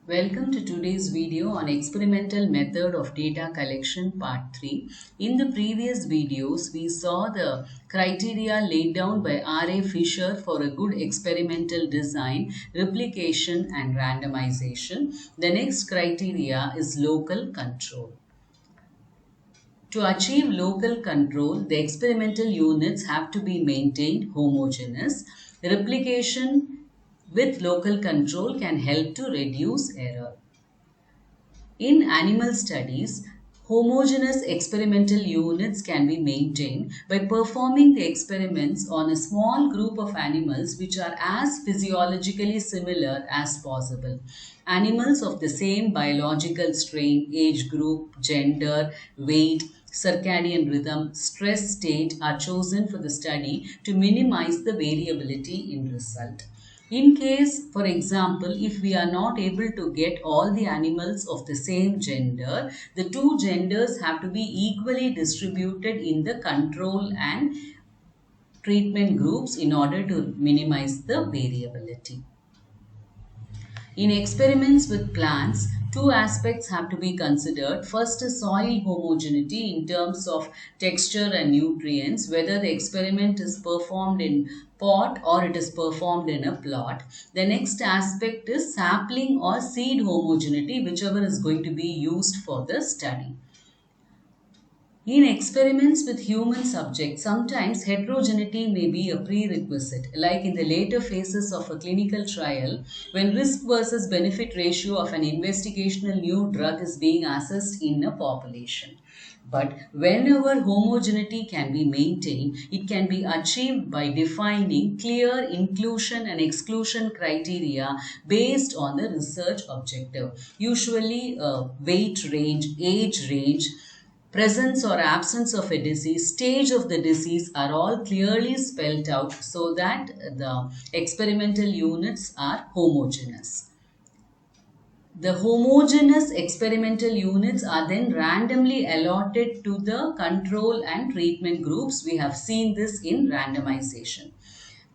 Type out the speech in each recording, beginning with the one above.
Welcome to today's video on experimental method of data collection part 3. In the previous videos, we saw the criteria laid down by R.A. Fisher for a good experimental design, replication and randomization. The next criteria is local control. To achieve local control, the experimental units have to be maintained homogeneous. Replication with local control can help to reduce error. In animal studies, homogeneous experimental units can be maintained by performing the experiments on a small group of animals which are as physiologically similar as possible. Animals of the same biological strain, age group, gender, weight, circadian rhythm, stress state are chosen for the study to minimize the variability in result. In case, for example, if we are not able to get all the animals of the same gender, the two genders have to be equally distributed in the control and treatment groups in order to minimize the variability. In experiments with plants, two aspects have to be considered. First is soil homogeneity in terms of texture and nutrients, whether the experiment is performed in pot or it is performed in a plot. The next aspect is sapling or seed homogeneity, whichever is going to be used for the study. In experiments with human subjects, sometimes heterogeneity may be a prerequisite, like in the later phases of a clinical trial, when risk versus benefit ratio of an investigational new drug is being assessed in a population. But whenever homogeneity can be maintained, it can be achieved by defining clear inclusion and exclusion criteria based on the research objective. Usually, weight range, age range, presence or absence of a disease, stage of the disease are all clearly spelled out so that the experimental units are homogeneous. The homogeneous experimental units are then randomly allotted to the control and treatment groups. We have seen this in randomization.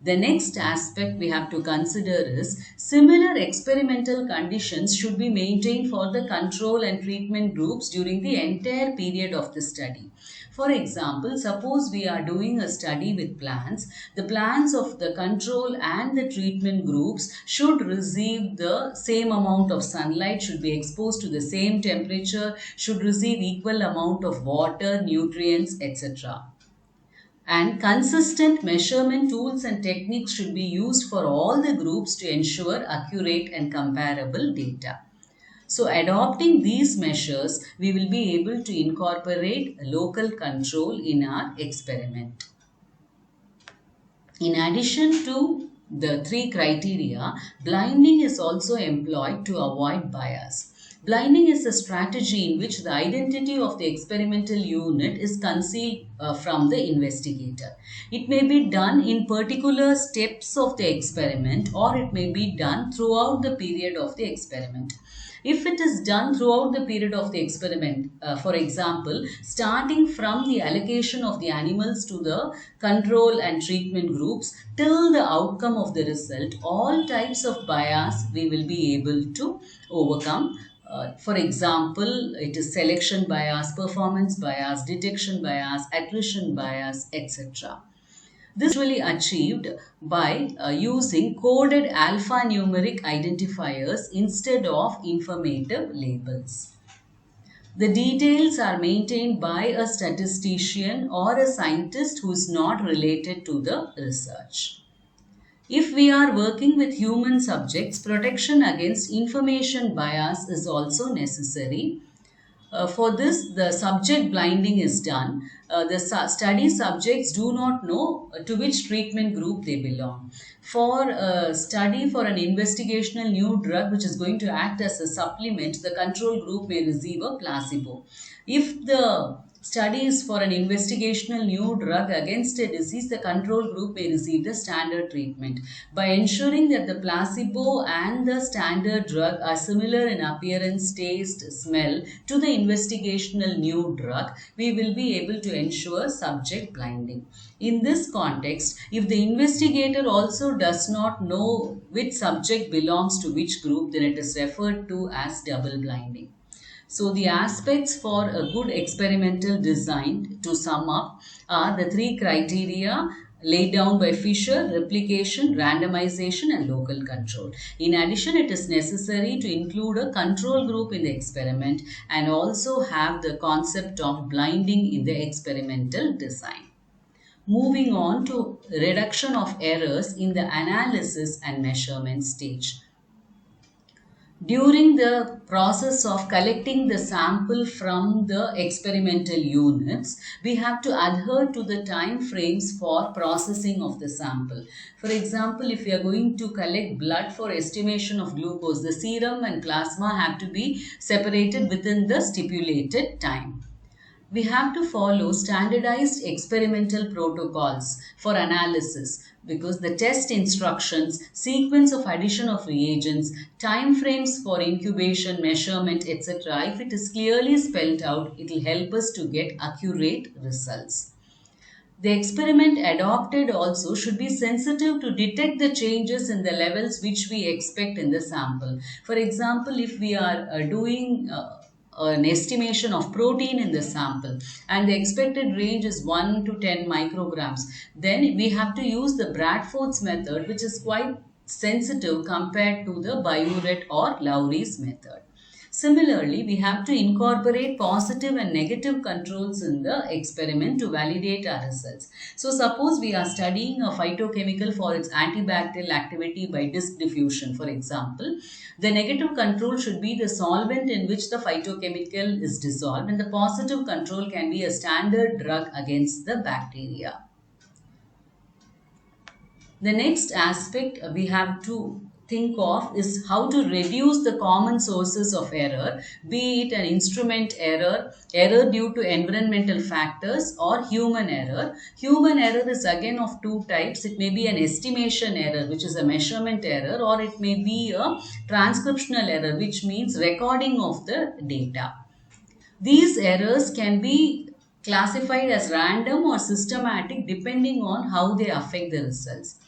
The next aspect we have to consider is similar experimental conditions should be maintained for the control and treatment groups during the entire period of the study. For example, suppose we are doing a study with plants. The plants of the control and the treatment groups should receive the same amount of sunlight, should be exposed to the same temperature, should receive equal amount of water, nutrients, etc. And consistent measurement tools and techniques should be used for all the groups to ensure accurate and comparable data. So adopting these measures, we will be able to incorporate local control in our experiment. In addition to the three criteria, blinding is also employed to avoid bias. Blinding is a strategy in which the identity of the experimental unit is concealed from the investigator. It may be done in particular steps of the experiment, or it may be done throughout the period of the experiment. If it is done throughout the period of the experiment, for example, starting from the allocation of the animals to the control and treatment groups till the outcome of the result, all types of bias we will be able to overcome. For example, it is selection bias, performance bias, detection bias, attrition bias, etc. This is usually achieved by using coded alphanumeric identifiers instead of informative labels. The details are maintained by a statistician or a scientist who is not related to the research. If we are working with human subjects, protection against information bias is also necessary. For this, the subject blinding is done. The study subjects do not know to which treatment group they belong. For a study for an investigational new drug which is going to act as a supplement, the control group may receive a placebo. If the studies for an investigational new drug against a disease, the control group may receive the standard treatment. By ensuring that the placebo and the standard drug are similar in appearance, taste, smell to the investigational new drug, we will be able to ensure subject blinding. In this context, if the investigator also does not know which subject belongs to which group, then it is referred to as double blinding. So the aspects for a good experimental design, to sum up, are the three criteria laid down by Fisher: replication, randomization, and local control. In addition, it is necessary to include a control group in the experiment and also have the concept of blinding in the experimental design. Moving on to reduction of errors in the analysis and measurement stage. During the process of collecting the sample from the experimental units, we have to adhere to the time frames for processing of the sample. For example, if we are going to collect blood for estimation of glucose, the serum and plasma have to be separated within the stipulated time. We have to follow standardized experimental protocols for analysis, because the test instructions, sequence of addition of reagents, time frames for incubation, measurement, etc., if it is clearly spelled out, it will help us to get accurate results. The experiment adopted also should be sensitive to detect the changes in the levels which we expect in the sample. For example, if we are doing an estimation of protein in the sample and the expected range is 1 to 10 micrograms, then we have to use the Bradford's method, which is quite sensitive compared to the Biuret or Lowry's method. Similarly, we have to incorporate positive and negative controls in the experiment to validate our results. So, suppose we are studying a phytochemical for its antibacterial activity by disc diffusion, for example, the negative control should be the solvent in which the phytochemical is dissolved, and the positive control can be a standard drug against the bacteria. The next aspect we have to think of is how to reduce the common sources of error, be it an instrument error, error due to environmental factors, or human error. Human error is again of two types. It may be an estimation error, which is a measurement error, or it may be a transcriptional error, which means recording of the data. These errors can be classified as random or systematic depending on how they affect the results.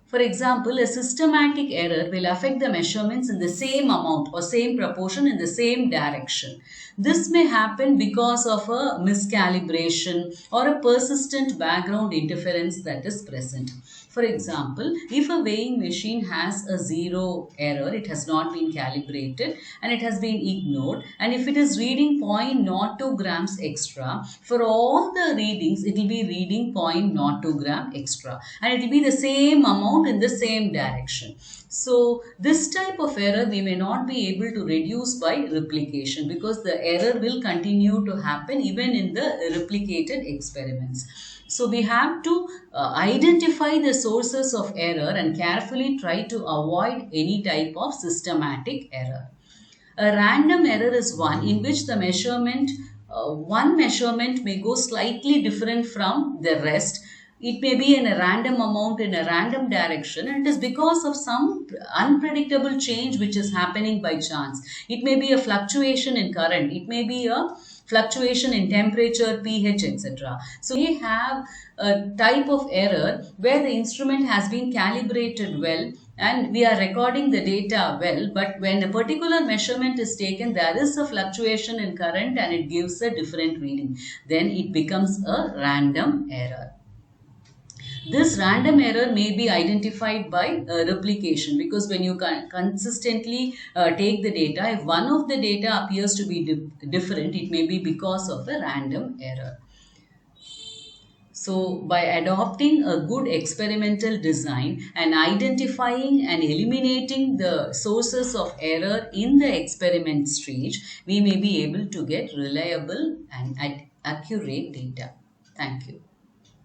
For example, a systematic error will affect the measurements in the same amount or same proportion in the same direction. This may happen because of a miscalibration or a persistent background interference that is present. For example, if a weighing machine has a zero error, it has not been calibrated and it has been ignored, and if it is reading 0.02 grams extra, for all the readings it will be reading 0.02 gram extra, and it will be the same amount in the same direction. So this type of error we may not be able to reduce by replication, because the error will continue to happen even in the replicated experiments. So we have to identify the sources of error and carefully try to avoid any type of systematic error. A random error is one in which the one measurement may go slightly different from the rest. It may be in a random amount in a random direction, and it is because of some unpredictable change which is happening by chance. It may be a fluctuation in current, it may be a fluctuation in temperature, pH, etc. So we have a type of error where the instrument has been calibrated well and we are recording the data well, but when a particular measurement is taken, there is a fluctuation in current and it gives a different reading. Then it becomes a random error. This random error may be identified by replication, because when you consistently take the data, if one of the data appears to be different, it may be because of the random error. So, by adopting a good experimental design and identifying and eliminating the sources of error in the experiment stage, we may be able to get reliable and accurate data. Thank you.